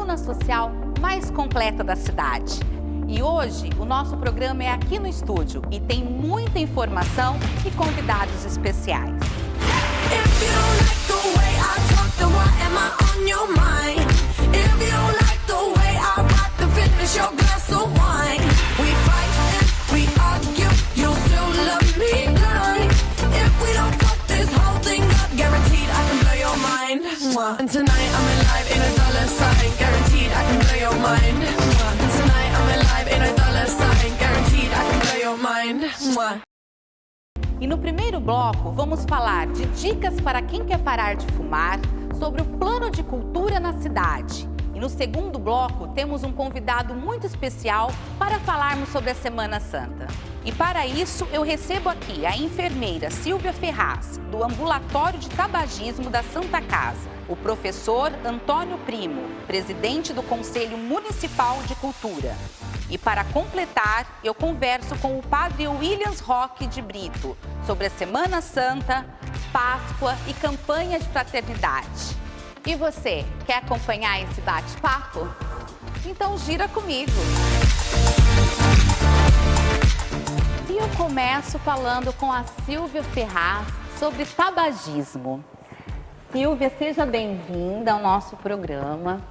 coluna social mais completa da cidade. E hoje o nosso programa é aqui no estúdio e tem muita informação e convidados especiais. And tonight I'm alive in a dollar sign, guaranteed I can blow your mind. And tonight I'm alive in a dollar sign, guaranteed I can blow your mind. E no primeiro bloco vamos falar de dicas para quem quer parar de fumar, sobre o plano de cultura na cidade. E no segundo bloco temos um convidado muito especial para falarmos sobre a Semana Santa. E para isso eu recebo aqui a enfermeira Silvia Ferraz, do Ambulatório de Tabagismo da Santa Casa, o professor Antônio Primo, presidente do Conselho Municipal de Cultura. E para completar, eu converso com o padre Williams Roque de Brito sobre a Semana Santa, Páscoa e campanha de fraternidade. E você, quer acompanhar esse bate-papo? Então gira comigo! E eu começo falando com a Silvia Ferraz sobre tabagismo. Silvia, seja bem-vinda ao nosso programa.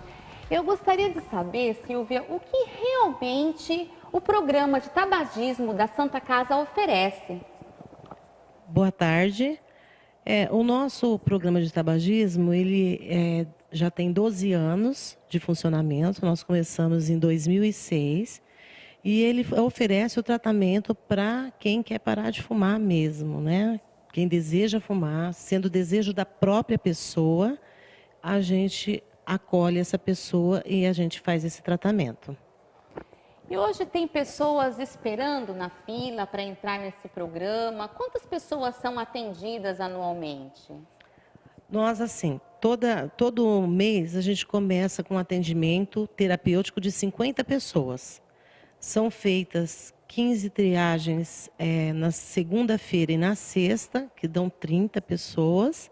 Eu gostaria de saber, Silvia, o que realmente o programa de tabagismo da Santa Casa oferece. Boa tarde. O nosso programa de tabagismo, ele já tem 12 anos de funcionamento. Nós começamos em 2006 e ele oferece o tratamento para quem quer parar de fumar mesmo, né? Quem deseja fumar, sendo desejo da própria pessoa, a gente acolhe essa pessoa e a gente faz esse tratamento. E hoje tem pessoas esperando na fila para entrar nesse programa. Quantas pessoas são atendidas anualmente? Nós, assim, todo mês a gente começa com um atendimento terapêutico de 50 pessoas. São feitas 15 triagens na segunda-feira e na sexta, que dão 30 pessoas.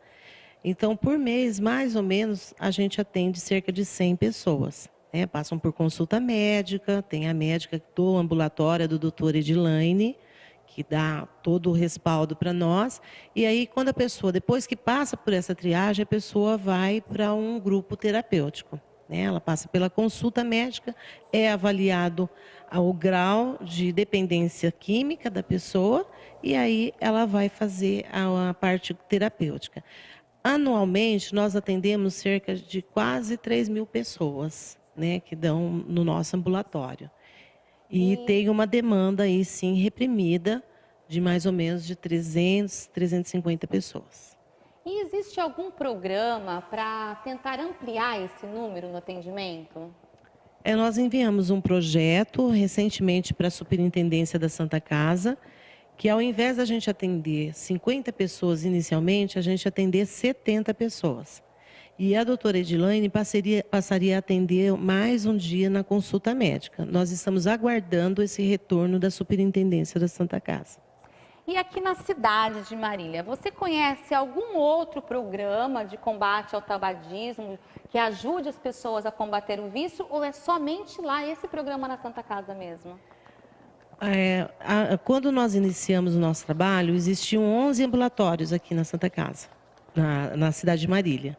Então, por mês, mais ou menos, a gente atende cerca de 100 pessoas. Passam por consulta médica, tem a médica do ambulatório, do doutor Edilaine, que dá todo o respaldo para nós. E aí, quando a pessoa, depois que passa por essa triagem, a pessoa vai para um grupo terapêutico. Ela passa pela consulta médica, é avaliado o grau de dependência química da pessoa e aí ela vai fazer a parte terapêutica. Anualmente, nós atendemos cerca de quase 3.000 pessoas, que dão no nosso ambulatório. E tem uma demanda aí, sim, reprimida, de mais ou menos de 300, 350 pessoas. E existe algum programa para tentar ampliar esse número no atendimento? Nós enviamos um projeto recentemente para a Superintendência da Santa Casa, que ao invés da gente atender 50 pessoas inicialmente, a gente atender 70 pessoas. E a doutora Edilaine passaria a atender mais um dia na consulta médica. Nós estamos aguardando esse retorno da Superintendência da Santa Casa. E aqui na cidade de Marília, você conhece algum outro programa de combate ao tabagismo que ajude as pessoas a combater o vício ou é somente lá esse programa na Santa Casa mesmo? Quando nós iniciamos o nosso trabalho, existiam 11 ambulatórios aqui na Santa Casa, na cidade de Marília.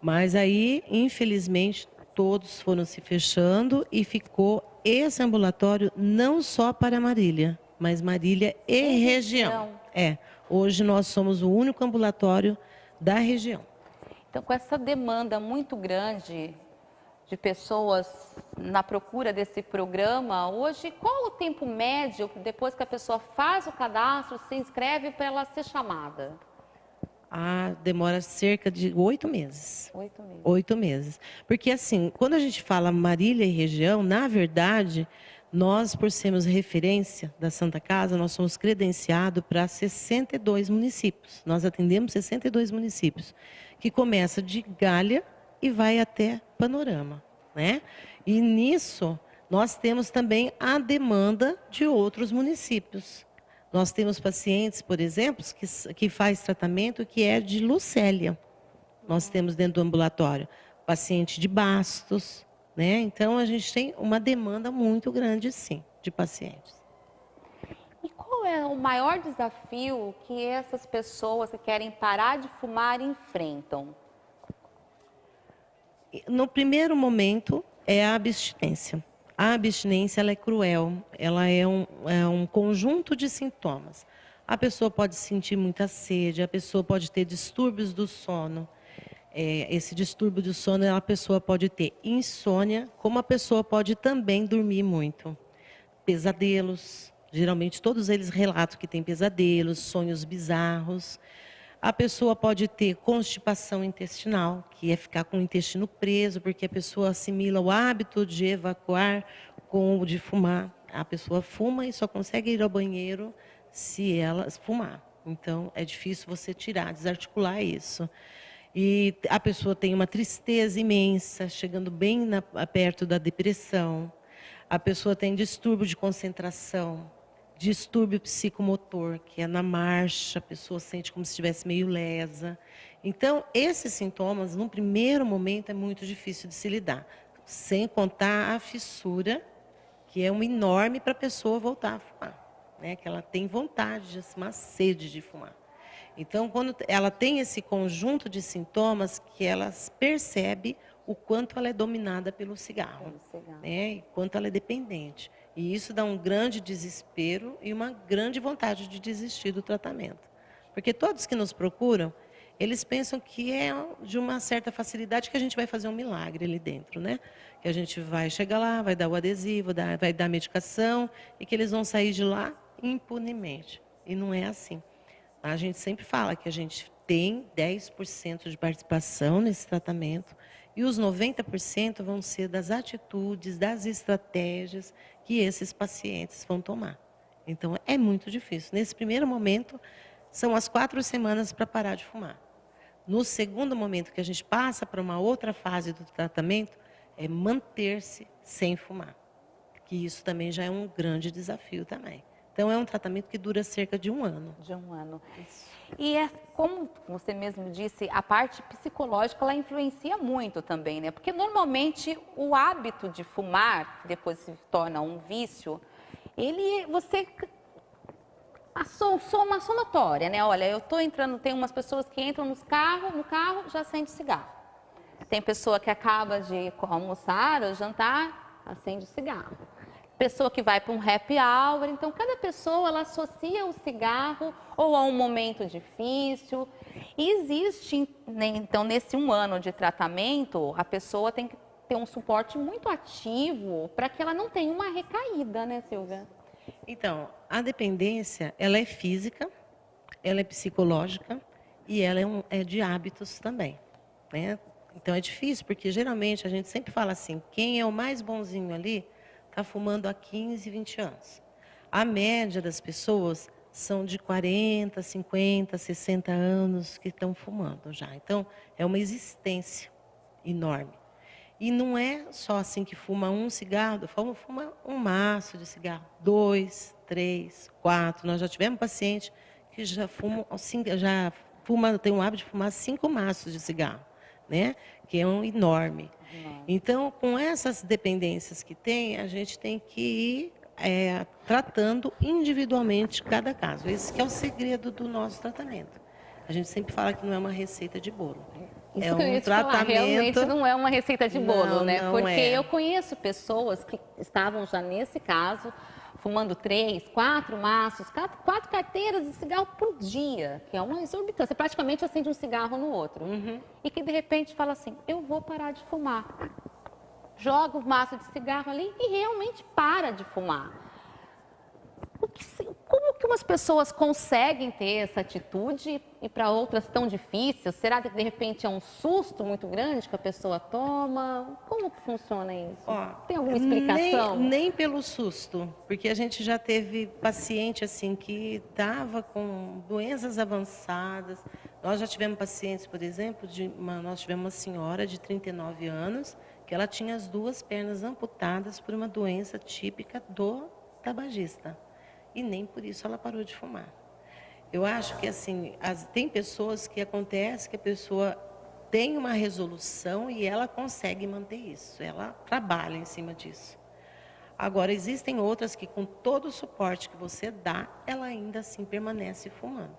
Mas aí, infelizmente, todos foram se fechando e ficou esse ambulatório não só para Marília, mas Marília e região. Hoje nós somos o único ambulatório da região. Então, com essa demanda muito grande de pessoas na procura desse programa, hoje, qual o tempo médio depois que a pessoa faz o cadastro, se inscreve para ela ser chamada? Demora cerca de 8 meses. 8 meses. 8 meses. Porque, assim, quando a gente fala Marília e região, na verdade, nós, por sermos referência da Santa Casa, nós somos credenciados para 62 municípios. Nós atendemos 62 municípios, que começa de Galha e vai até Panorama, né? E nisso, nós temos também a demanda de outros municípios. Nós temos pacientes, por exemplo, que faz tratamento que é de Lucélia. Nós temos dentro do ambulatório paciente de Bastos, né? Então, a gente tem uma demanda muito grande, sim, de pacientes. E qual é o maior desafio que essas pessoas que querem parar de fumar enfrentam? No primeiro momento, é a abstinência. A abstinência ela é cruel, ela é um conjunto de sintomas. A pessoa pode sentir muita sede, a pessoa pode ter distúrbios do sono. Esse distúrbio do sono, a pessoa pode ter insônia, como a pessoa pode também dormir muito. Pesadelos, geralmente todos eles relatam que têm pesadelos, sonhos bizarros. A pessoa pode ter constipação intestinal, que é ficar com o intestino preso, porque a pessoa assimila o hábito de evacuar com o de fumar. A pessoa fuma e só consegue ir ao banheiro se ela fumar. Então, é difícil você tirar, desarticular isso. E a pessoa tem uma tristeza imensa, chegando bem perto da depressão. A pessoa tem distúrbio de concentração, distúrbio psicomotor, que é na marcha, a pessoa sente como se estivesse meio lesa. Então, esses sintomas, no primeiro momento, é muito difícil de se lidar. Sem contar a fissura, que é uma enorme para a pessoa voltar a fumar, né? Que ela tem vontade, uma sede de fumar. Então, quando ela tem esse conjunto de sintomas, que ela percebe o quanto ela é dominada pelo cigarro, né? E quanto ela é dependente. E isso dá um grande desespero e uma grande vontade de desistir do tratamento. Porque todos que nos procuram, eles pensam que é de uma certa facilidade que a gente vai fazer um milagre ali dentro, né? Que a gente vai chegar lá, vai dar o adesivo, vai dar a medicação e que eles vão sair de lá impunemente. E não é assim. A gente sempre fala que a gente tem 10% de participação nesse tratamento e os 90% vão ser das atitudes, das estratégias que esses pacientes vão tomar. Então, é muito difícil. Nesse primeiro momento, são as 4 semanas para parar de fumar. No segundo momento, que a gente passa para uma outra fase do tratamento, é manter-se sem fumar. Que isso também já é um grande desafio também. Então, é um tratamento que dura cerca de 1 ano. De 1 ano. E como você mesmo disse, a parte psicológica, ela influencia muito também, né? Porque, normalmente, o hábito de fumar, depois se torna um vício, uma somatória, né? Olha, eu estou entrando, tem umas pessoas que entram no carro já acende cigarro. Tem pessoa que acaba de almoçar ou jantar, acende cigarro. Pessoa que vai para um happy hour, então cada pessoa ela associa o cigarro ou a um momento difícil. E existe, né, então, nesse 1 ano de tratamento, a pessoa tem que ter um suporte muito ativo para que ela não tenha uma recaída, né, Silvia? Então, a dependência, ela é física, ela é psicológica e ela é de hábitos também, né? Então, é difícil, porque geralmente a gente sempre fala assim, quem é o mais bonzinho ali está fumando há 15, 20 anos. A média das pessoas são de 40, 50, 60 anos que estão fumando já. Então, é uma existência enorme. E não é só assim que fuma um cigarro, fuma um maço de cigarro, 2, 3, 4. Nós já tivemos paciente que já tem o hábito de fumar 5 maços de cigarro, né? Que é um enorme. Então, com essas dependências que tem, a gente tem que ir tratando individualmente cada caso. Esse que é o segredo do nosso tratamento. A gente sempre fala que não é uma receita de bolo. Isso é que eu ia um te falar, realmente tratamento. não é uma receita de bolo, Não, né? não Porque é. eu conheço pessoas que estavam já nesse caso, fumando 3, 4 maços, 4 carteiras de cigarro por dia, que é uma exorbitância. Praticamente acende um cigarro no outro. E que de repente fala assim, eu vou parar de fumar. Joga o maço de cigarro ali e realmente para de fumar. Como que umas pessoas conseguem ter essa atitude e para outras tão difícil? Será que de repente é um susto muito grande que a pessoa toma? Como que funciona isso? Tem alguma explicação? Nem pelo susto, porque a gente já teve paciente assim que estava com doenças avançadas. Nós já tivemos pacientes, por exemplo, nós tivemos uma senhora de 39 anos que ela tinha as 2 pernas amputadas por uma doença típica do tabagista. E nem por isso ela parou de fumar. Eu acho que assim, tem pessoas que acontece que a pessoa tem uma resolução e ela consegue manter isso. Ela trabalha em cima disso. Agora, existem outras que, com todo o suporte que você dá, ela ainda assim permanece fumando.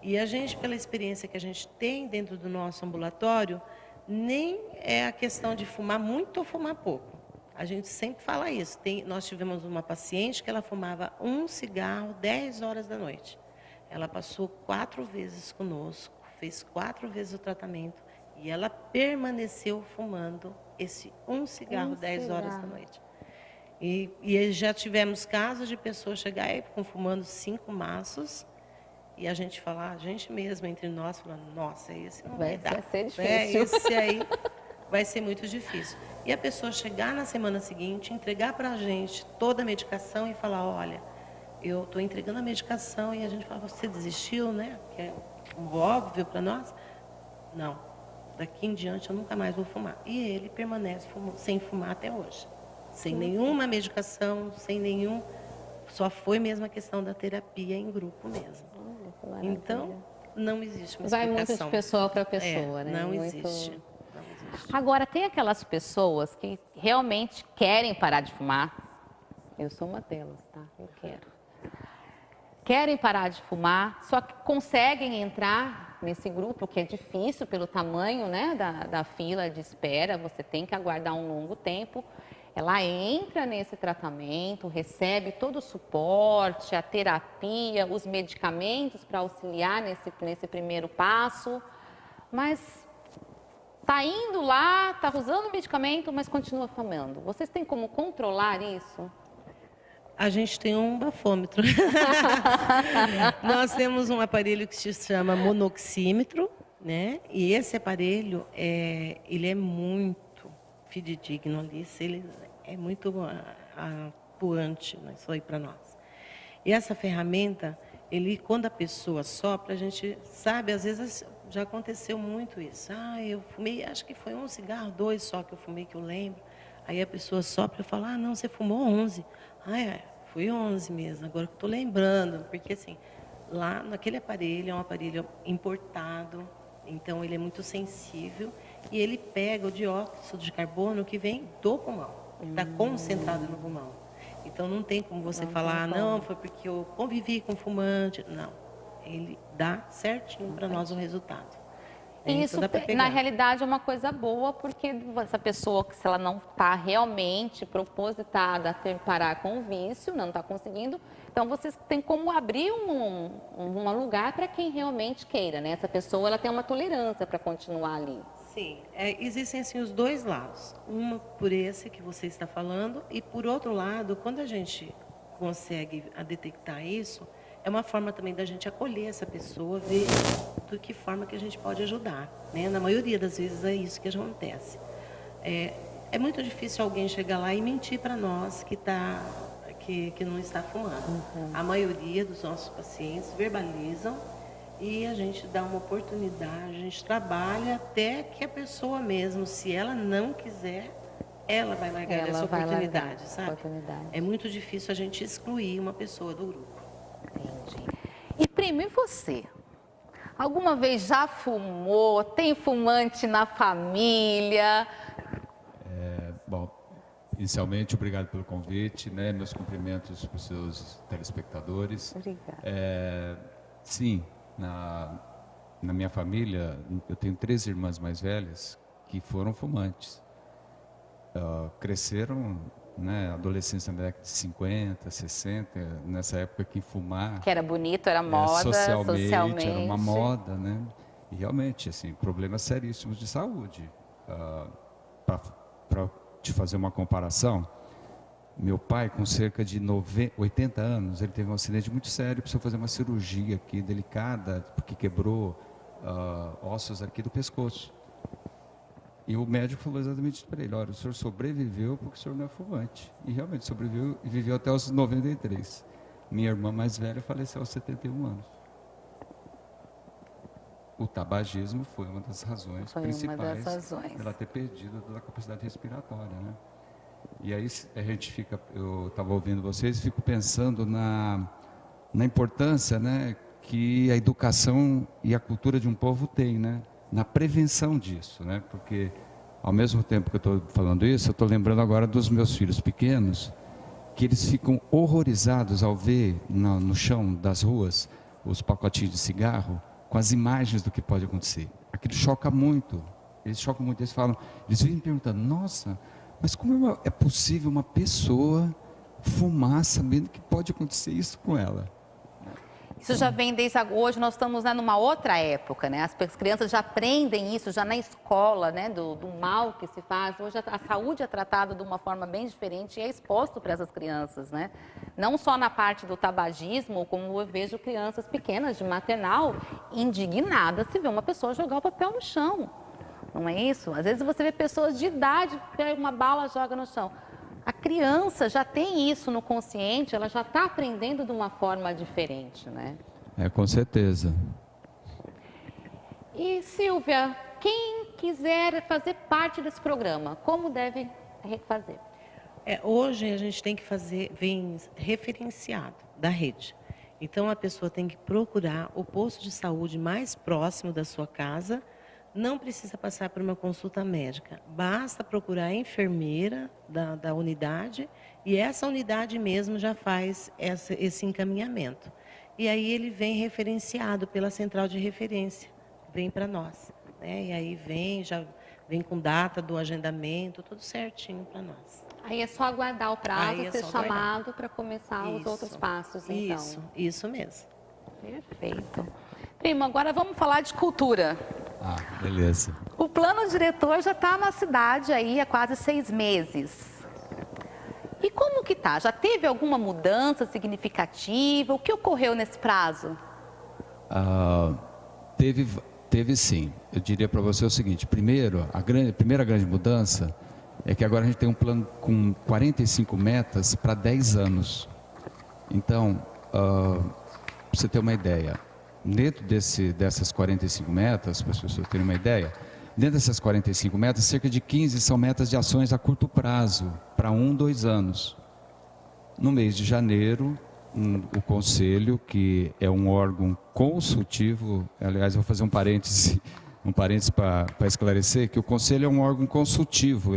E a gente, pela experiência que a gente tem dentro do nosso ambulatório, nem é a questão de fumar muito ou fumar pouco. A gente sempre fala isso. Nós tivemos uma paciente que ela fumava um cigarro 10 horas da noite. Ela passou 4 vezes conosco, fez 4 vezes o tratamento e ela permaneceu fumando esse um cigarro 10 horas da noite. E já tivemos casos de pessoas chegarem fumando 5 maços e a gente falar, a gente mesma entre nós, falando, nossa, esse não vai dar. Vai ser difícil. Esse aí vai ser muito difícil. E a pessoa chegar na semana seguinte, entregar para a gente toda a medicação e falar, olha, eu estou entregando a medicação e a gente fala, você desistiu, né? Que é óbvio para nós. Não, daqui em diante eu nunca mais vou fumar. E ele permanece sem fumar até hoje. Sem nenhuma medicação, sem nenhum... Só foi mesmo a questão da terapia em grupo mesmo. Então, não existe uma Vai explicação. muito de pessoa para pessoa, né? Não Muito... existe. Não existe. Agora, tem aquelas pessoas que realmente querem parar de fumar. Eu sou uma delas, tá? Eu quero. Querem parar de fumar, só que conseguem entrar nesse grupo, que é difícil pelo tamanho, né, da fila de espera. Você tem que aguardar um longo tempo. Ela entra nesse tratamento, recebe todo o suporte, a terapia, os medicamentos para auxiliar nesse primeiro passo, mas está indo lá, está usando o medicamento, mas continua fumando. Vocês têm como controlar isso? A gente tem um bafômetro. Nós temos um aparelho que se chama monoxímetro, né? E esse aparelho, ele é muito fidedigno ali, ele é muito atuante, isso aí para nós. E essa ferramenta, quando a pessoa sopra, a gente sabe, às vezes já aconteceu muito isso. Eu fumei, acho que foi um cigarro, 2 só que eu fumei, que eu lembro. Aí a pessoa sopra e fala, não, você fumou 11. Foi 11 mesmo, agora que eu estou lembrando, porque assim, lá naquele aparelho, é um aparelho importado, então ele é muito sensível, e ele pega o dióxido de carbono que vem do pulmão, está concentrado no pulmão. Então não tem como você falar, não, foi porque eu convivi com fumante. Não, ele dá certinho para nós o resultado. Isso, na realidade, é uma coisa boa, porque essa pessoa, se ela não está realmente propositada a parar com o vício, não está conseguindo, então vocês têm como abrir um lugar para quem realmente queira, né? Essa pessoa, ela tem uma tolerância para continuar ali. Sim, existem assim os dois lados. Uma por esse que você está falando e por outro lado, quando a gente consegue detectar isso, é uma forma também da gente acolher essa pessoa, ver de que forma que a gente pode ajudar, né? Na maioria das vezes é isso que acontece. É muito difícil alguém chegar lá e mentir para nós que não está fumando. Uhum. A maioria dos nossos pacientes verbalizam e a gente dá uma oportunidade, a gente trabalha até que a pessoa mesmo, se ela não quiser, ela vai largar essa oportunidade, sabe? É muito difícil a gente excluir uma pessoa do grupo. Entendi. E primo, e você? Alguma vez já fumou? Tem fumante na família? Bom, inicialmente, obrigado pelo convite, né? Meus cumprimentos para os seus telespectadores. Obrigada. Sim, na minha família, eu tenho 3 irmãs mais velhas que foram fumantes. Cresceram, né, adolescência na década de 50, 60, nessa época que fumar... Que era bonito, era moda, socialmente. Era uma moda, né? E realmente, assim, problemas seríssimos de saúde. Para te fazer uma comparação, meu pai, com cerca de 80 anos, ele teve um acidente muito sério, precisou fazer uma cirurgia aqui, delicada, porque quebrou ossos aqui do pescoço. E o médico falou exatamente para ele, olha, o senhor sobreviveu porque o senhor não é fumante. E realmente sobreviveu e viveu até os 93. Minha irmã mais velha faleceu aos 71 anos. O tabagismo foi uma das razões principais dela ter perdido toda a capacidade respiratória, né? E aí a gente fica, eu estava ouvindo vocês e fico pensando na importância, né, que a educação e a cultura de um povo tem, né? na prevenção disso, né? Porque ao mesmo tempo que eu estou falando isso, eu estou lembrando agora dos meus filhos pequenos, que eles ficam horrorizados ao ver no chão das ruas os pacotinhos de cigarro com as imagens do que pode acontecer. Aquilo choca muito. Eles chocam muito. Eles vivem perguntando: nossa, mas como é possível uma pessoa fumar sabendo que pode acontecer isso com ela? Isso já vem desde hoje, nós estamos, né, numa outra época, né? As crianças já aprendem isso, já na escola, né? Do mal que se faz. Hoje a saúde é tratada de uma forma bem diferente e é exposto para essas crianças, né? Não só na parte do tabagismo, como eu vejo crianças pequenas de maternal indignadas se vê uma pessoa jogar o papel no chão. Não é isso? Às vezes você vê pessoas de idade, pega uma bala, joga no chão. A criança já tem isso no consciente, ela já está aprendendo de uma forma diferente, né? Com certeza. E Silvia, quem quiser fazer parte desse programa, como deve fazer? Hoje a gente tem que vem referenciado da rede. Então a pessoa tem que procurar o posto de saúde mais próximo da sua casa. Não precisa passar por uma consulta médica, basta procurar a enfermeira da unidade e essa unidade mesmo já faz esse encaminhamento. E aí ele vem referenciado pela central de referência, vem para nós, né? E aí já vem com data do agendamento, tudo certinho para nós. Aí é só aguardar o prazo, ser chamado para começar os outros passos, então. Isso mesmo. Perfeito. Primo, agora vamos falar de cultura. Beleza. O plano diretor já está na cidade aí há quase 6 meses. E como que tá? Já teve alguma mudança significativa? O que ocorreu nesse prazo? Teve sim. Eu diria para você o seguinte: primeiro, a primeira grande mudança é que agora a gente tem um plano com 45 metas para 10 anos. Então, para você ter uma ideia, dentro dessas 45 metas, para as pessoas terem uma ideia, dentro dessas 45 metas, cerca de 15 são metas de ações a curto prazo, para 1, 2 anos. No mês de janeiro, o Conselho, que é um órgão consultivo, aliás, eu vou fazer um parêntese para esclarecer, que o Conselho é um órgão consultivo,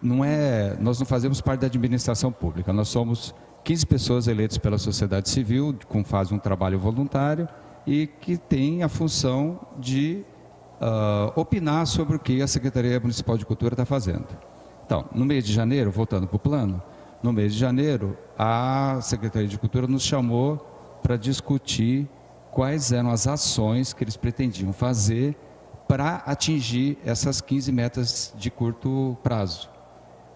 nós não fazemos parte da administração pública, nós somos 15 pessoas eleitas pela sociedade civil, fazem um trabalho voluntário, e que tem a função de opinar sobre o que a Secretaria Municipal de Cultura está fazendo. Então, no mês de janeiro, voltando para o plano, no mês de janeiro, a Secretaria de Cultura nos chamou para discutir quais eram as ações que eles pretendiam fazer para atingir essas 15 metas de curto prazo.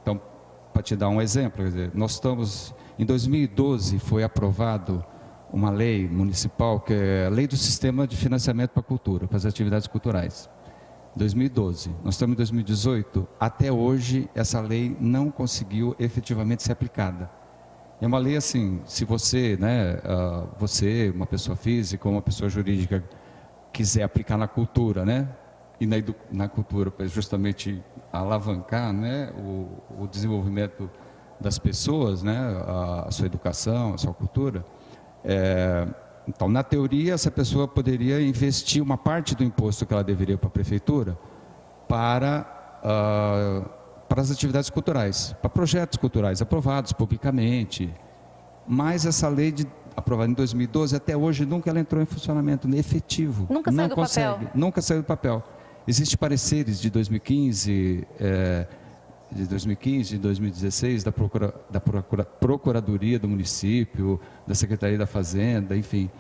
Então, para te dar um exemplo, quer dizer, nós estamos, em 2012 foi aprovado uma lei municipal, que é a Lei do Sistema de Financiamento para a Cultura, para as atividades culturais. 2012. Nós estamos em 2018, até hoje essa lei não conseguiu efetivamente ser aplicada. É uma lei assim, se você, você, uma pessoa física ou uma pessoa jurídica, quiser aplicar na cultura, e na cultura para justamente alavancar, o desenvolvimento das pessoas, a sua educação, a sua cultura, então, na teoria, essa pessoa poderia investir uma parte do imposto que ela deveria para a prefeitura para as atividades culturais, para projetos culturais aprovados publicamente. Mas essa lei aprovada em 2012, até hoje, nunca ela entrou em funcionamento efetivo. Nunca saiu do papel? Nunca saiu do papel. Existem pareceres de 2015... de 2016, da Procuradoria do município, da Secretaria da Fazenda, enfim,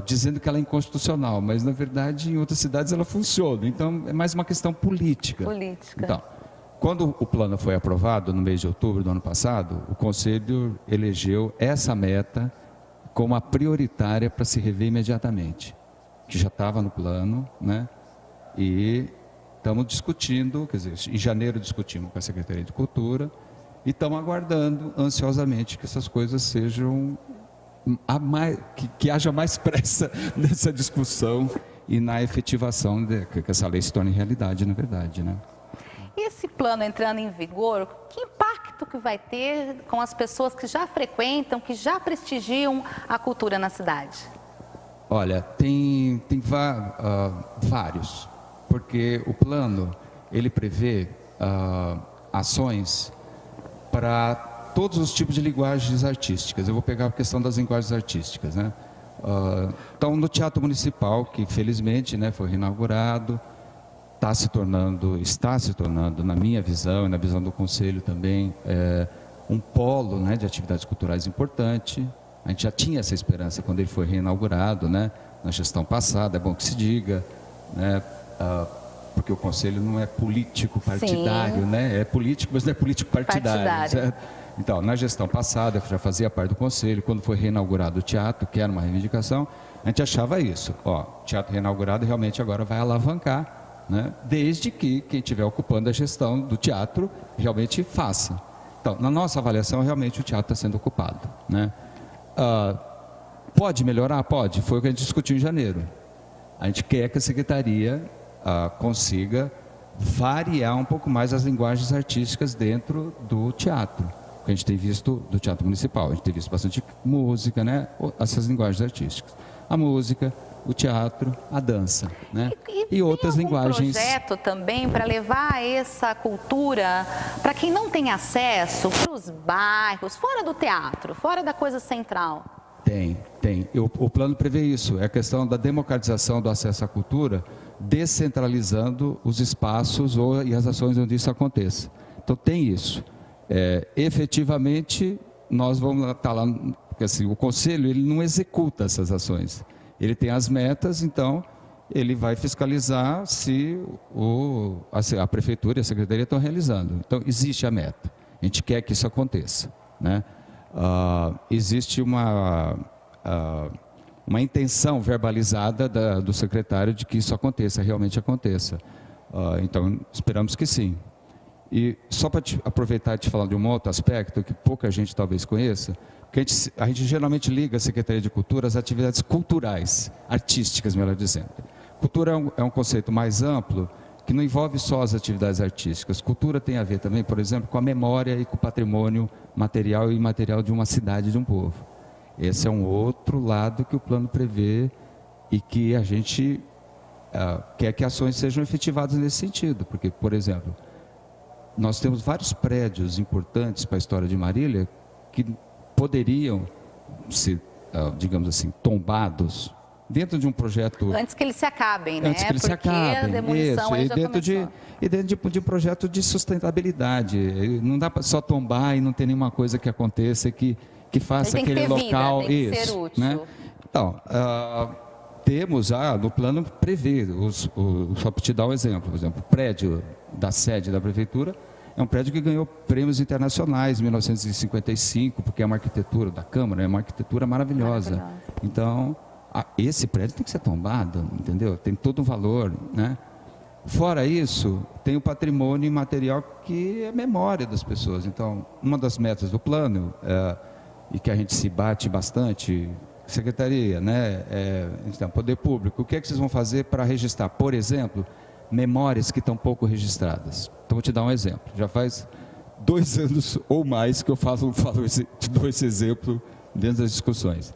dizendo que ela é inconstitucional, mas na verdade em outras cidades ela funciona, então é mais uma questão política. Então, quando o plano foi aprovado no mês de outubro do ano passado, o Conselho elegeu essa meta como a prioritária para se rever imediatamente, que já estava no plano, e estamos discutindo, quer dizer, em janeiro discutimos com a Secretaria de Cultura e estamos aguardando ansiosamente que essas coisas sejam, que haja mais pressa nessa discussão e na efetivação, que essa lei se torne realidade, na verdade, E esse plano entrando em vigor, que impacto que vai ter com as pessoas que já frequentam, que já prestigiam a cultura na cidade? Olha, tem vários. porque o plano, ele prevê ações para todos os tipos de linguagens artísticas. Eu vou pegar a questão das linguagens artísticas, né? Então, no Teatro Municipal, que felizmente, né, foi reinaugurado, está se tornando, na minha visão e na visão do Conselho também, um polo, né, de atividades culturais importante. A gente já tinha essa esperança quando ele foi reinaugurado, né, na gestão passada, é bom que se diga, né, porque o Conselho não é político partidário, né, é político, mas não é político partidário. Certo? Então, na gestão passada, eu já fazia parte do Conselho, quando foi reinaugurado o teatro, que era uma reivindicação, a gente achava isso, teatro reinaugurado realmente agora vai alavancar, né, desde que quem estiver ocupando a gestão do teatro realmente faça. Então, na nossa avaliação, realmente o teatro está sendo ocupado, né. Pode melhorar? Pode, foi o que a gente discutiu em janeiro. A gente quer que a Secretaria consiga variar um pouco mais as linguagens artísticas dentro do teatro. Que a gente tem visto do Teatro Municipal, a gente tem visto bastante música, né? Essas linguagens artísticas. A música, o teatro, a dança, né? E outras linguagens. Tem algum projeto também para levar essa cultura para quem não tem acesso, para os bairros, fora do teatro, fora da coisa central? Tem. O plano prevê isso, é a questão da democratização do acesso à cultura, descentralizando os espaços e as ações onde isso aconteça. Então tem isso. Efetivamente, nós vamos estar lá, porque assim, o Conselho ele não executa essas ações. Ele tem as metas, então ele vai fiscalizar se a Prefeitura e a Secretaria estão realizando. Então, existe a meta. A gente quer que isso aconteça, né? Existe uma intenção verbalizada do secretário de que isso aconteça, realmente aconteça. Então, esperamos que sim. E só para aproveitar e te falar de um outro aspecto que pouca gente talvez conheça, porque a gente geralmente liga a Secretaria de Cultura às atividades culturais, artísticas, melhor dizendo. Cultura é um conceito mais amplo, que não envolve só as atividades artísticas. Cultura tem a ver também, por exemplo, com a memória e com o patrimônio material e imaterial de uma cidade, de um povo. Esse é um outro lado que o plano prevê e que a gente quer que ações sejam efetivadas nesse sentido. Porque, por exemplo, nós temos vários prédios importantes para a história de Marília que poderiam ser, digamos assim, tombados dentro de um projeto... Antes que eles se acabem, né? Antes que eles se acabem, a demolição isso, e dentro de um projeto de sustentabilidade. Não dá para só tombar e não ter nenhuma coisa que aconteça que faça aquele local... Vida, tem que ser útil. Né? Então, temos, no plano prevê, só para te dar um exemplo, por exemplo, o prédio da sede da Prefeitura é um prédio que ganhou prêmios internacionais em 1955, porque é uma arquitetura da Câmara, é uma arquitetura maravilhosa. Então, esse prédio tem que ser tombado, entendeu? Tem todo um valor, né? Fora isso, tem o patrimônio imaterial que é memória das pessoas. Então, uma das metas do plano, e que a gente se bate bastante, Secretaria, né? Então, Poder Público, o que é que vocês vão fazer para registrar, por exemplo, memórias que estão pouco registradas? Então, vou te dar um exemplo. Já faz 2 anos ou mais que eu dou esse exemplo dentro das discussões.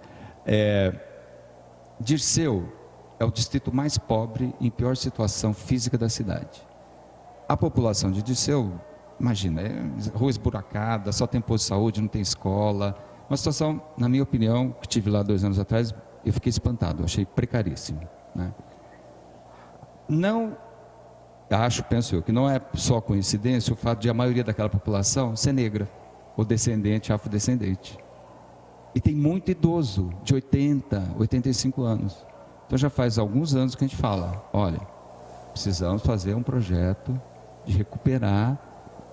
Dirceu é o distrito mais pobre e em pior situação física da cidade. A população de Dirceu, imagina, rua esburacada, só tem posto de saúde, não tem escola. Uma situação, na minha opinião, que tive lá 2 anos atrás, eu fiquei espantado, achei precaríssimo, né? Penso eu, que não é só coincidência o fato de a maioria daquela população ser negra, ou descendente, afrodescendente. E tem muito idoso, de 80, 85 anos. Então já faz alguns anos que a gente fala, olha, precisamos fazer um projeto de recuperar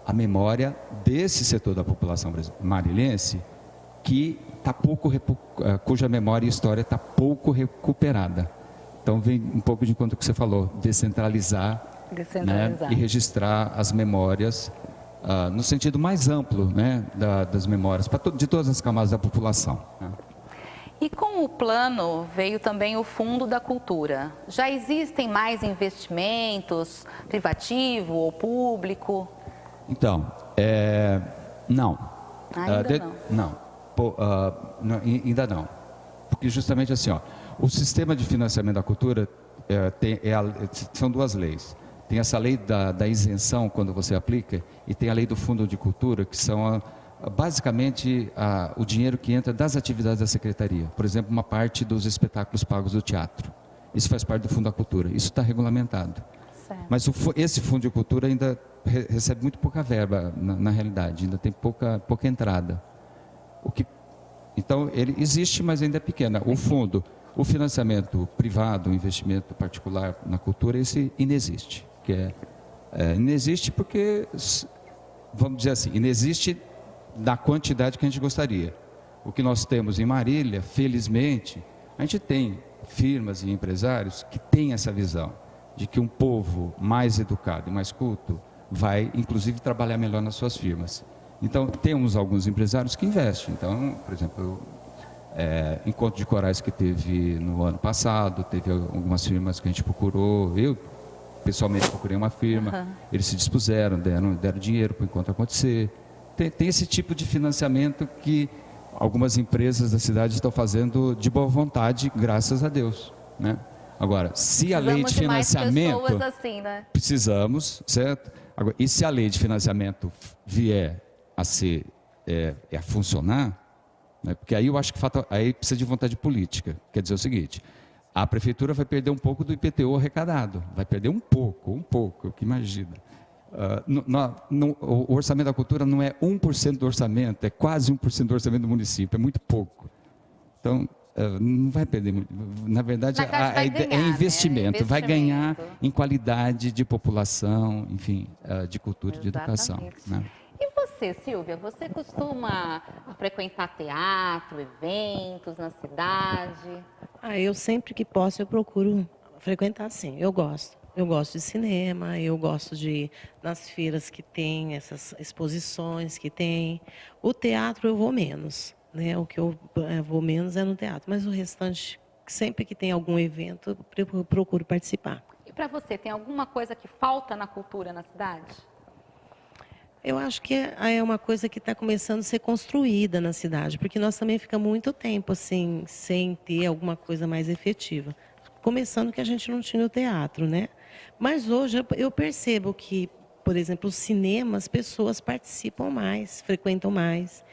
a memória desse setor da população marilhense, que cuja memória e história está pouco recuperada. Então vem um pouco de encontro com o que você falou, descentralizar. Né, e registrar as memórias no sentido mais amplo, né, das memórias, de todas as camadas da população. Né? E com o plano veio também o Fundo da Cultura. Já existem mais investimentos, privativo ou público? Então, não. Ainda não? Não, ainda não. Porque justamente assim, o sistema de financiamento da cultura são duas leis. Tem essa lei da isenção, quando você aplica, e tem a lei do Fundo de Cultura, que são basicamente o dinheiro que entra das atividades da Secretaria. Por exemplo, uma parte dos espetáculos pagos do teatro. Isso faz parte do Fundo da Cultura. Isso está regulamentado. Certo. Mas esse Fundo de Cultura ainda recebe muito pouca verba, na realidade. Ainda tem pouca entrada. Então, ele existe, mas ainda é pequena. O fundo, o financiamento privado, o investimento particular na cultura, esse inexiste. Inexiste porque, vamos dizer assim, inexiste da quantidade que a gente gostaria. O que nós temos em Marília, felizmente, a gente tem firmas e empresários que têm essa visão de que um povo mais educado e mais culto vai, inclusive, trabalhar melhor nas suas firmas. Então, temos alguns empresários que investem. Então, por exemplo, encontro de corais que teve no ano passado, teve algumas firmas que a gente procurou, eu pessoalmente procurei uma firma, eles se dispuseram, deram dinheiro para o encontro acontecer. Tem esse tipo de financiamento que algumas empresas da cidade estão fazendo de boa vontade, graças a Deus, né? Agora, se a lei de financiamento... mais pessoas assim, né? Precisamos, certo? Agora, e se a lei de financiamento vier a funcionar, né? Porque aí eu acho que aí precisa de vontade política. Quer dizer o seguinte, a prefeitura vai perder um pouco do IPTU arrecadado, vai perder um pouco, o que imagina. O orçamento da cultura não é 1% do orçamento, é quase 1% do orçamento do município, é muito pouco. Então, não vai perder muito. Na verdade, é investimento, né? Vai ganhar em qualidade de população, enfim, de cultura e de educação. Né? E você, Silvia, você costuma frequentar teatro, eventos na cidade? Eu sempre que posso, eu procuro frequentar, sim. Eu gosto. Eu gosto de cinema, eu gosto de ir nas feiras que tem, essas exposições que tem. O teatro eu vou menos, né? O que eu vou menos é no teatro, mas o restante, sempre que tem algum evento, eu procuro participar. E para você, tem alguma coisa que falta na cultura na cidade? Eu acho que é uma coisa que está começando a ser construída na cidade, porque nós também ficamos muito tempo assim, sem ter alguma coisa mais efetiva. Começando que a gente não tinha o teatro, né? Mas hoje eu percebo que, por exemplo, o cinema, as pessoas participam mais, frequentam mais.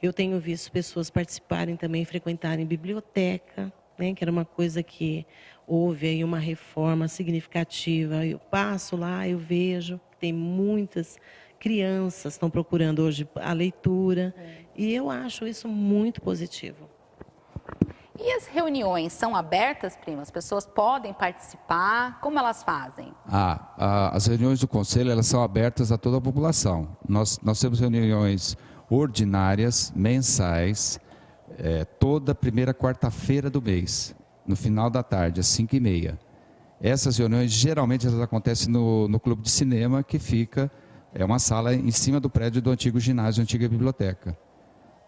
Eu tenho visto pessoas participarem também, frequentarem biblioteca, né? Que era uma coisa que houve aí uma reforma significativa. Eu passo lá, eu vejo que tem muitas crianças estão procurando hoje a leitura. E eu acho isso muito positivo. E as reuniões são abertas, prima? As pessoas podem participar? Como elas fazem? As reuniões do Conselho, elas são abertas a toda a população. Nós temos reuniões ordinárias, mensais, toda primeira quarta-feira do mês, no final da tarde, às 5h30. Essas reuniões, geralmente, elas acontecem no Clube de Cinema, que fica, uma sala em cima do prédio do antigo ginásio, antiga biblioteca.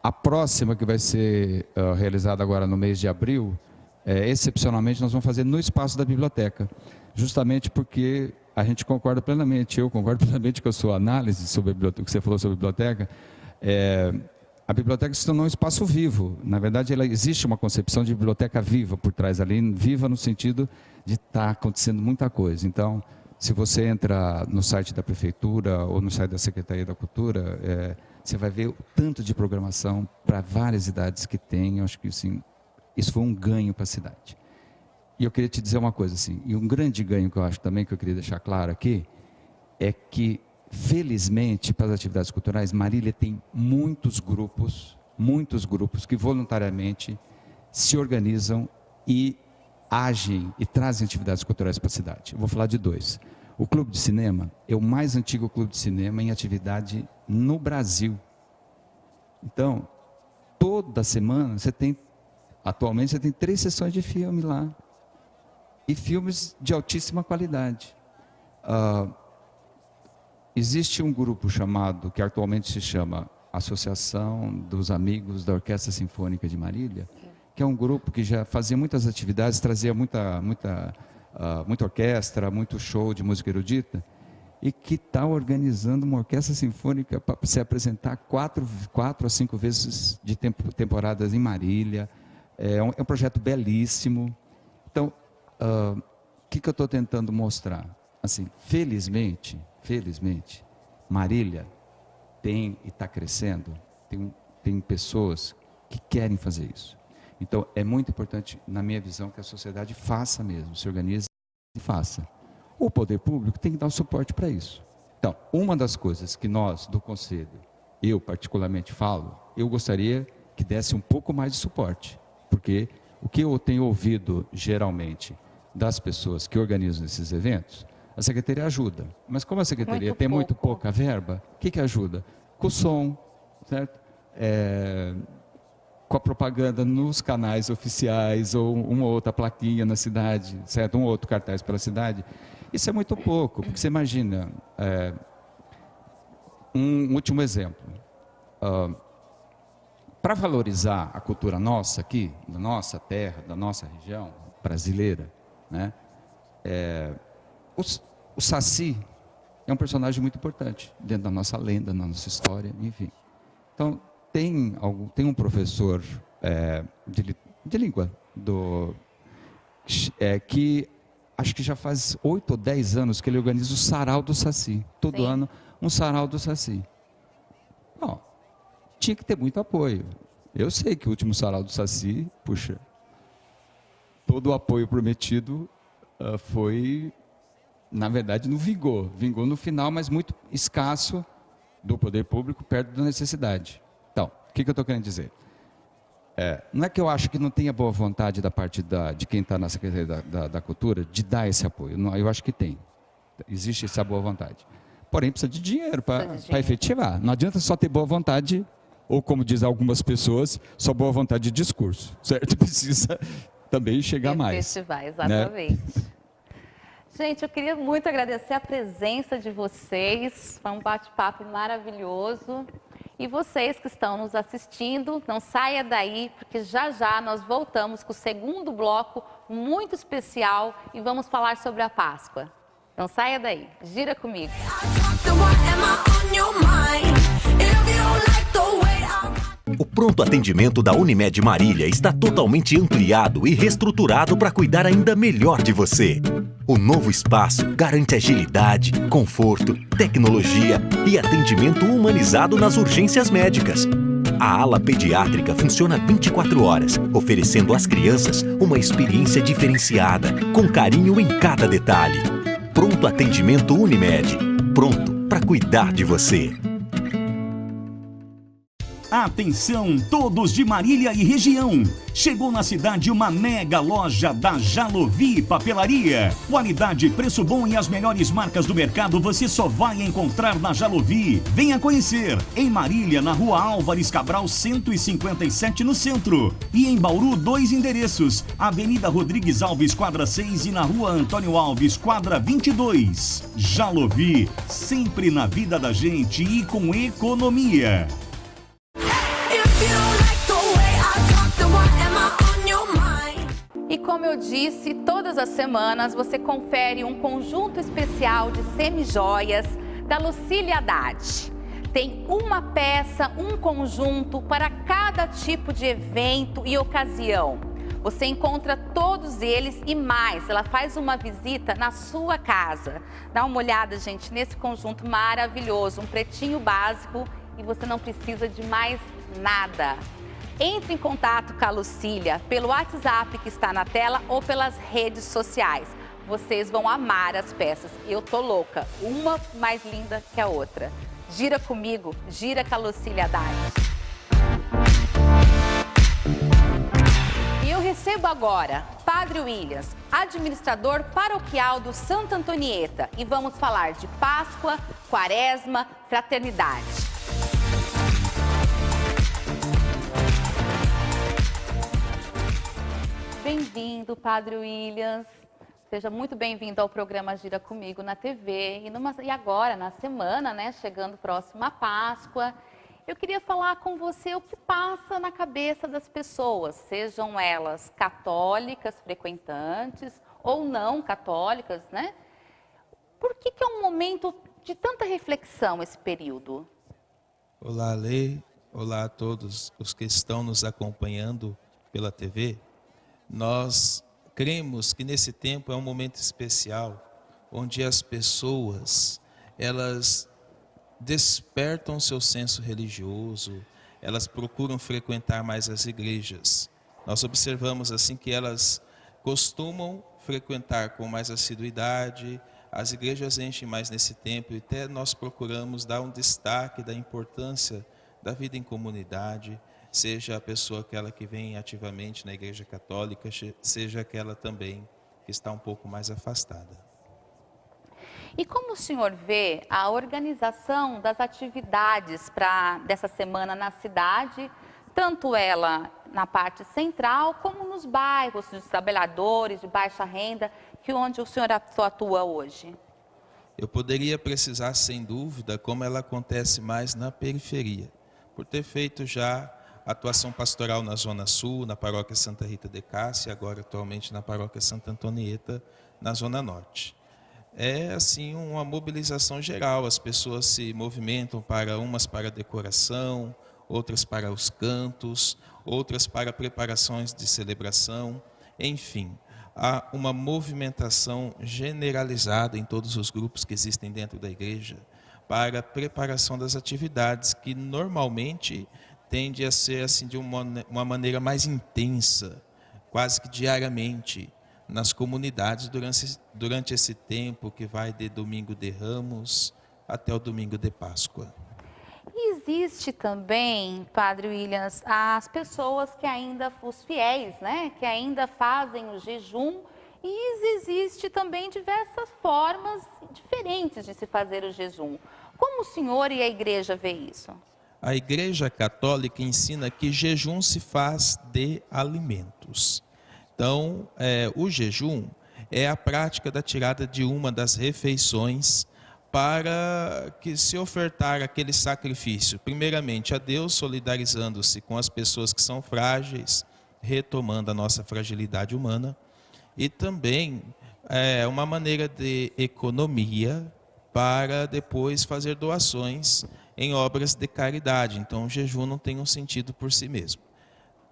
A próxima, que vai ser realizada agora no mês de abril, excepcionalmente, nós vamos fazer no espaço da biblioteca, justamente porque a gente concorda plenamente, eu concordo plenamente com a sua análise sobre a biblioteca, que você falou sobre a biblioteca. A biblioteca se tornou um espaço vivo. Na verdade, existe uma concepção de biblioteca viva por trás ali, viva no sentido de estar acontecendo muita coisa. Então, se você entra no site da Prefeitura ou no site da Secretaria da Cultura, você vai ver o tanto de programação para várias idades que tem. Eu acho que assim, isso foi um ganho para a cidade. E eu queria te dizer uma coisa, assim, e um grande ganho que eu acho também, que eu queria deixar claro aqui, é que, felizmente, para as atividades culturais, Marília tem muitos grupos que voluntariamente se organizam e agem e trazem atividades culturais para a cidade. Eu vou falar de dois. O Clube de Cinema é o mais antigo clube de cinema em atividade no Brasil. Então, toda semana atualmente você tem 3 sessões de filme lá. E filmes de altíssima qualidade. Existe um grupo que atualmente se chama Associação dos Amigos da Orquestra Sinfônica de Marília, que é um grupo que já fazia muitas atividades, trazia muita orquestra, muito show de música erudita, e que está organizando uma orquestra sinfônica para se apresentar 4 a 5 vezes de temporadas em Marília. É um projeto belíssimo. Então, que eu estou tentando mostrar? Assim, felizmente, Marília tem e está crescendo, tem pessoas que querem fazer isso. Então, é muito importante, na minha visão, que a sociedade faça mesmo, se organize e faça. O poder público tem que dar o suporte para isso. Então, uma das coisas que nós, do Conselho, eu particularmente falo, eu gostaria que desse um pouco mais de suporte, porque o que eu tenho ouvido, geralmente, das pessoas que organizam esses eventos, a Secretaria ajuda. Mas como a Secretaria tem muito pouca verba, o que ajuda? Com o som, certo? Com a propaganda nos canais oficiais, ou uma outra plaquinha na cidade, certo? Um outro cartaz pela cidade. Isso é muito pouco, porque você imagina, um último exemplo. Para valorizar a cultura nossa aqui, da nossa terra, da nossa região brasileira, né? O Saci é um personagem muito importante dentro da nossa lenda, da nossa história, enfim. Então, tem um professor de língua que acho que já faz 8 ou 10 anos que ele organiza o Sarau do Saci. Todo ano, um Sarau do Saci. Bom, tinha que ter muito apoio. Eu sei que o último Sarau do Saci, puxa, todo o apoio prometido foi, na verdade, não vingou. Vingou no final, mas muito escasso do poder público perto da necessidade. Então, o que eu estou querendo dizer? Não é que eu acho que não tenha boa vontade da parte de quem está na Secretaria da Cultura de dar esse apoio. Não, eu acho que tem. Existe essa boa vontade. Porém, precisa de dinheiro para efetivar. Não adianta só ter boa vontade, ou como dizem algumas pessoas, só boa vontade de discurso, certo? Precisa também chegar mais. Efetivar, exatamente. Né? Gente, eu queria muito agradecer a presença de vocês. Foi um bate-papo maravilhoso. E vocês que estão nos assistindo, não saia daí, porque já já nós voltamos com o segundo bloco muito especial e vamos falar sobre a Páscoa. Não saia daí, gira comigo. O pronto atendimento da Unimed Marília está totalmente ampliado e reestruturado para cuidar ainda melhor de você. O novo espaço garante agilidade, conforto, tecnologia e atendimento humanizado nas urgências médicas. A ala pediátrica funciona 24 horas, oferecendo às crianças uma experiência diferenciada, com carinho em cada detalhe. Pronto atendimento Unimed. Pronto para cuidar de você. Atenção, todos de Marília e região! Chegou na cidade uma mega loja da Jalovi Papelaria. Qualidade, preço bom e as melhores marcas do mercado você só vai encontrar na Jalovi. Venha conhecer! Em Marília, na Rua Álvares Cabral 157 no centro. E em Bauru, 2 endereços. Avenida Rodrigues Alves, quadra 6 e na Rua Antônio Alves, quadra 22. Jalovi, sempre na vida da gente e com economia. E como eu disse, todas as semanas você confere um conjunto especial de semijoias da Lucília Haddad. Tem uma peça, um conjunto para cada tipo de evento e ocasião. Você encontra todos eles e mais. Ela faz uma visita na sua casa. Dá uma olhada, gente, nesse conjunto maravilhoso, um pretinho básico e você não precisa de mais nada. Entre em contato com a Lucília pelo WhatsApp que está na tela ou pelas redes sociais. Vocês vão amar as peças. Eu tô louca, uma mais linda que a outra. Gira comigo, gira com a Lucília Haddad. E eu recebo agora Padre Williams, administrador paroquial do Santa Antonieta. E vamos falar de Páscoa, Quaresma, fraternidade. Bem-vindo, Padre Williams. Seja muito bem-vindo ao programa Gira Comigo na TV. E agora, na semana, né, chegando próximo à Páscoa, eu queria falar com você o que passa na cabeça das pessoas, sejam elas católicas, frequentantes, ou não católicas, né? Por que é um momento de tanta reflexão esse período? Olá, Lê. Olá a todos os que estão nos acompanhando pela TV. Nós cremos que nesse tempo é um momento especial, onde as pessoas, elas despertam seu senso religioso, elas procuram frequentar mais as igrejas. Nós observamos assim que elas costumam frequentar com mais assiduidade, as igrejas enchem mais nesse tempo, e até nós procuramos dar um destaque da importância da vida em comunidade, seja a pessoa aquela que vem ativamente na igreja católica, seja aquela também que está um pouco mais afastada. E como o senhor vê a organização das atividades dessa semana na cidade, tanto ela na parte central, como nos bairros dos trabalhadores de baixa renda, onde o senhor atua hoje? Eu poderia precisar, sem dúvida, como ela acontece mais na periferia, por ter feito já atuação pastoral na Zona Sul, na paróquia Santa Rita de Cássia, e agora atualmente na paróquia Santa Antonieta, na Zona Norte. É assim uma mobilização geral, as pessoas se movimentam umas para decoração, outras para os cantos, outras para preparações de celebração, enfim, há uma movimentação generalizada em todos os grupos que existem dentro da igreja para a preparação das atividades, que normalmente tende a ser assim de uma maneira mais intensa, quase que diariamente, nas comunidades durante esse tempo que vai de Domingo de Ramos até o Domingo de Páscoa. E existe também, Padre Williams, as pessoas que ainda, os fiéis, né, que ainda fazem o jejum, e existe também diversas formas diferentes de se fazer o jejum. Como o senhor e a igreja vê isso? A Igreja Católica ensina que jejum se faz de alimentos. Então, o jejum é a prática da tirada de uma das refeições para que se ofertar aquele sacrifício, primeiramente a Deus, solidarizando-se com as pessoas que são frágeis, retomando a nossa fragilidade humana, e também uma maneira de economia para depois fazer doações em obras de caridade. Então, o jejum não tem um sentido por si mesmo.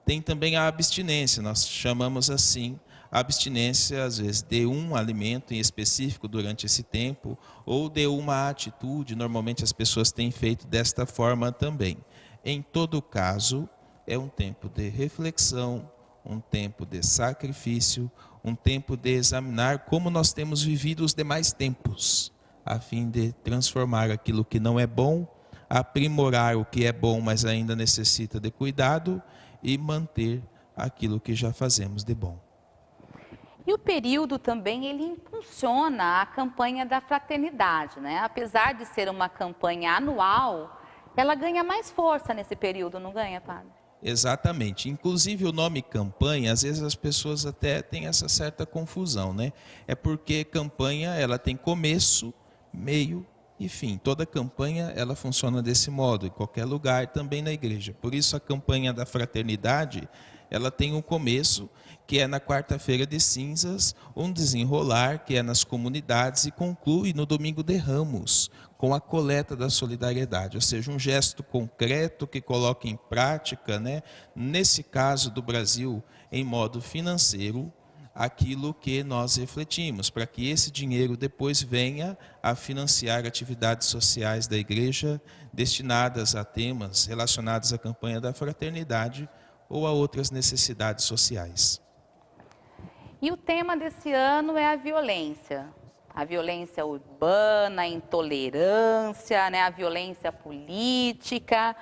Tem também a abstinência, nós chamamos assim, a abstinência às vezes de um alimento em específico durante esse tempo, ou de uma atitude, normalmente as pessoas têm feito desta forma também. Em todo caso, é um tempo de reflexão, um tempo de sacrifício, um tempo de examinar como nós temos vivido os demais tempos, a fim de transformar aquilo que não é bom, aprimorar o que é bom, mas ainda necessita de cuidado, e manter aquilo que já fazemos de bom. E o período também, ele impulsiona a campanha da fraternidade, né? Apesar de ser uma campanha anual, ela ganha mais força nesse período, não ganha, padre? Exatamente. Inclusive o nome campanha, às vezes as pessoas até têm essa certa confusão, né? É porque campanha, ela tem começo, meio e fim. Toda campanha, ela funciona desse modo, em qualquer lugar, também na igreja. Por isso a campanha da fraternidade, ela tem um começo, que é na quarta-feira de cinzas, um desenrolar, que é nas comunidades, e conclui no Domingo de Ramos, com a coleta da solidariedade, ou seja, um gesto concreto que coloca em prática, né, nesse caso do Brasil, em modo financeiro, aquilo que nós refletimos, para que esse dinheiro depois venha a financiar atividades sociais da igreja, destinadas a temas relacionados à campanha da fraternidade ou a outras necessidades sociais. E o tema desse ano é a violência urbana, a intolerância, né, a violência política.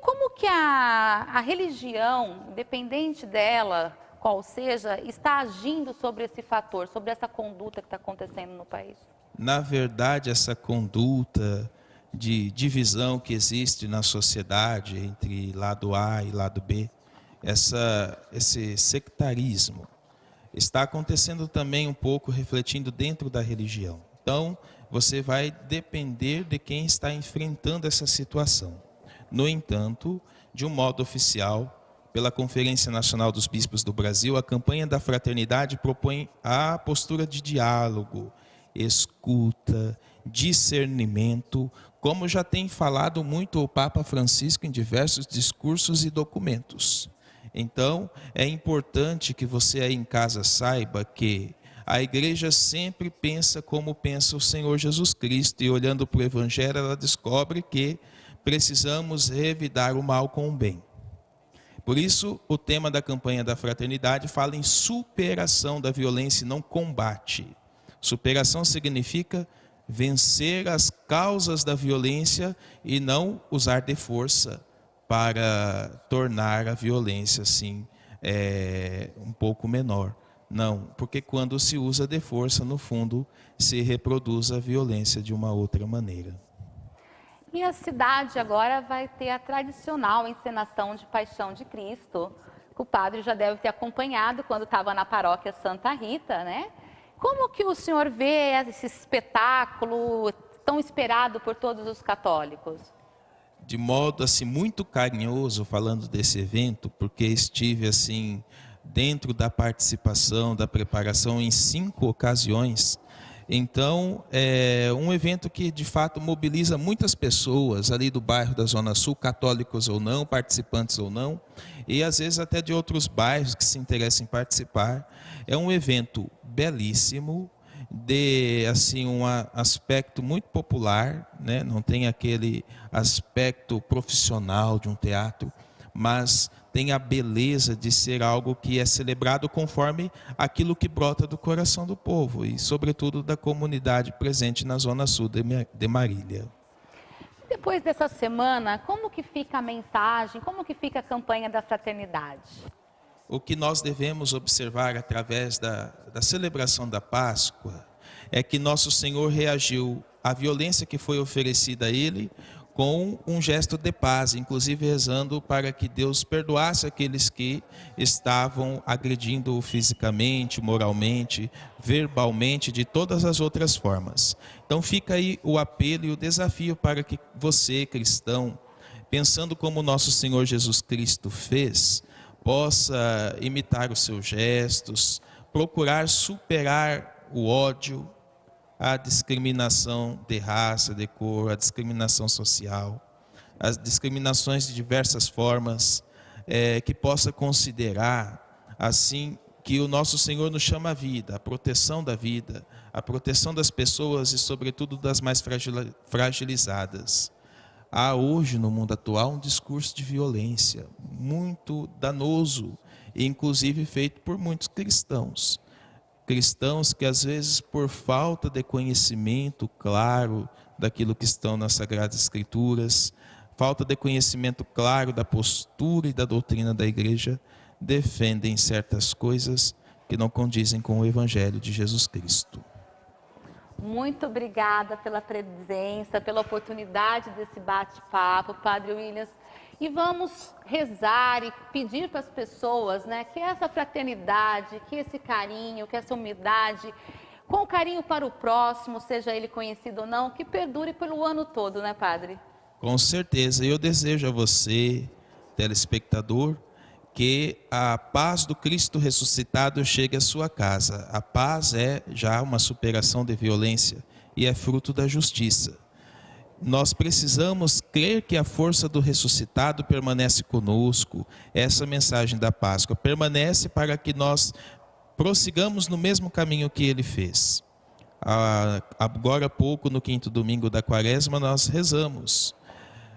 Como que a religião, independente dela, qual seja, está agindo sobre esse fator, sobre essa conduta que está acontecendo no país? Na verdade, essa conduta de divisão que existe na sociedade entre lado A e lado B, esse sectarismo, está acontecendo também um pouco refletindo dentro da religião. Então, você vai depender de quem está enfrentando essa situação. No entanto, de um modo oficial, pela Conferência Nacional dos Bispos do Brasil, a campanha da fraternidade propõe a postura de diálogo, escuta, discernimento, como já tem falado muito o Papa Francisco em diversos discursos e documentos. Então, é importante que você aí em casa saiba que a igreja sempre pensa como pensa o Senhor Jesus Cristo, e olhando para o Evangelho, ela descobre que precisamos revidar o mal com o bem. Por isso, o tema da campanha da fraternidade fala em superação da violência e não combate. Superação significa vencer as causas da violência e não usar de força para tornar a violência assim um pouco menor. Não, porque quando se usa de força, no fundo, se reproduz a violência de uma outra maneira. E a cidade agora vai ter a tradicional encenação de Paixão de Cristo, que o padre já deve ter acompanhado quando estava na paróquia Santa Rita, né? Como que o senhor vê esse espetáculo tão esperado por todos os católicos? De modo assim muito carinhoso, falando desse evento, porque estive assim dentro da participação, da preparação em 5 ocasiões. Então, é um evento que de fato mobiliza muitas pessoas ali do bairro da Zona Sul, católicos ou não, participantes ou não, e às vezes até de outros bairros que se interessam em participar. É um evento belíssimo, de assim um aspecto muito popular, né? Não tem aquele aspecto profissional de um teatro, mas tem a beleza de ser algo que é celebrado conforme aquilo que brota do coração do povo e, sobretudo, da comunidade presente na Zona Sul de Marília. Depois dessa semana, como que fica a mensagem, como que fica a campanha da fraternidade? O que nós devemos observar através da celebração da Páscoa é que nosso Senhor reagiu à violência que foi oferecida a Ele com um gesto de paz, inclusive rezando para que Deus perdoasse aqueles que estavam agredindo-o fisicamente, moralmente, verbalmente, de todas as outras formas. Então fica aí o apelo e o desafio para que você, cristão, pensando como nosso Senhor Jesus Cristo fez, possa imitar os seus gestos, procurar superar o ódio, a discriminação de raça, de cor, a discriminação social, as discriminações de diversas formas, que possa considerar, assim, que o nosso Senhor nos chama à vida, à proteção da vida, à proteção das pessoas e, sobretudo, das mais fragilizadas. Há hoje, no mundo atual, um discurso de violência muito danoso, e inclusive feito por muitos cristãos. Cristãos que, às vezes, por falta de conhecimento claro daquilo que estão nas Sagradas Escrituras, falta de conhecimento claro da postura e da doutrina da igreja, defendem certas coisas que não condizem com o Evangelho de Jesus Cristo. Muito obrigada pela presença, pela oportunidade desse bate-papo, Padre Williams. E vamos rezar e pedir para as pessoas, né, que essa fraternidade, que esse carinho, que essa humildade, com carinho para o próximo, seja ele conhecido ou não, que perdure pelo ano todo, né, Padre? Com certeza. Eu desejo a você, telespectador, que a paz do Cristo ressuscitado chegue à sua casa. A paz é já uma superação de violência e é fruto da justiça. Nós precisamos crer que a força do ressuscitado permanece conosco. Essa mensagem da Páscoa permanece para que nós prossigamos no mesmo caminho que Ele fez. Agora há pouco, no 5º domingo da Quaresma, nós rezamos.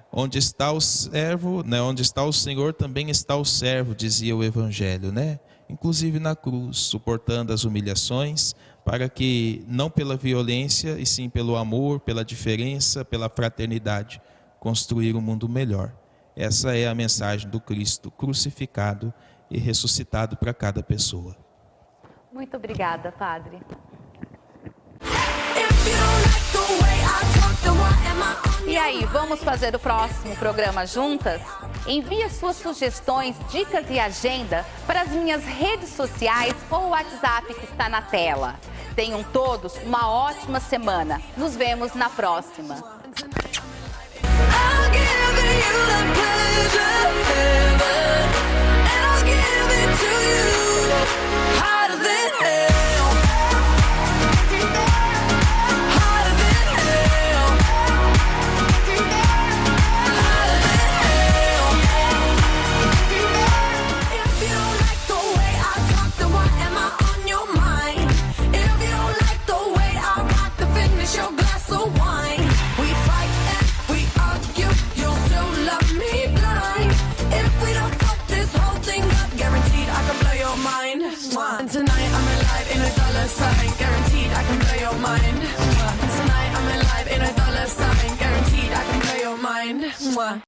Onde está o servo, né? Onde está o Senhor, também está o servo, dizia o Evangelho, né? Inclusive na cruz, suportando as humilhações, para que, não pela violência, e sim pelo amor, pela diferença, pela fraternidade, construir um mundo melhor. Essa é a mensagem do Cristo crucificado e ressuscitado para cada pessoa. Muito obrigada, Padre. E aí, vamos fazer o próximo programa juntas? Envie suas sugestões, dicas e agenda para as minhas redes sociais ou o WhatsApp que está na tela. Tenham todos uma ótima semana. Nos vemos na próxima. Mwah.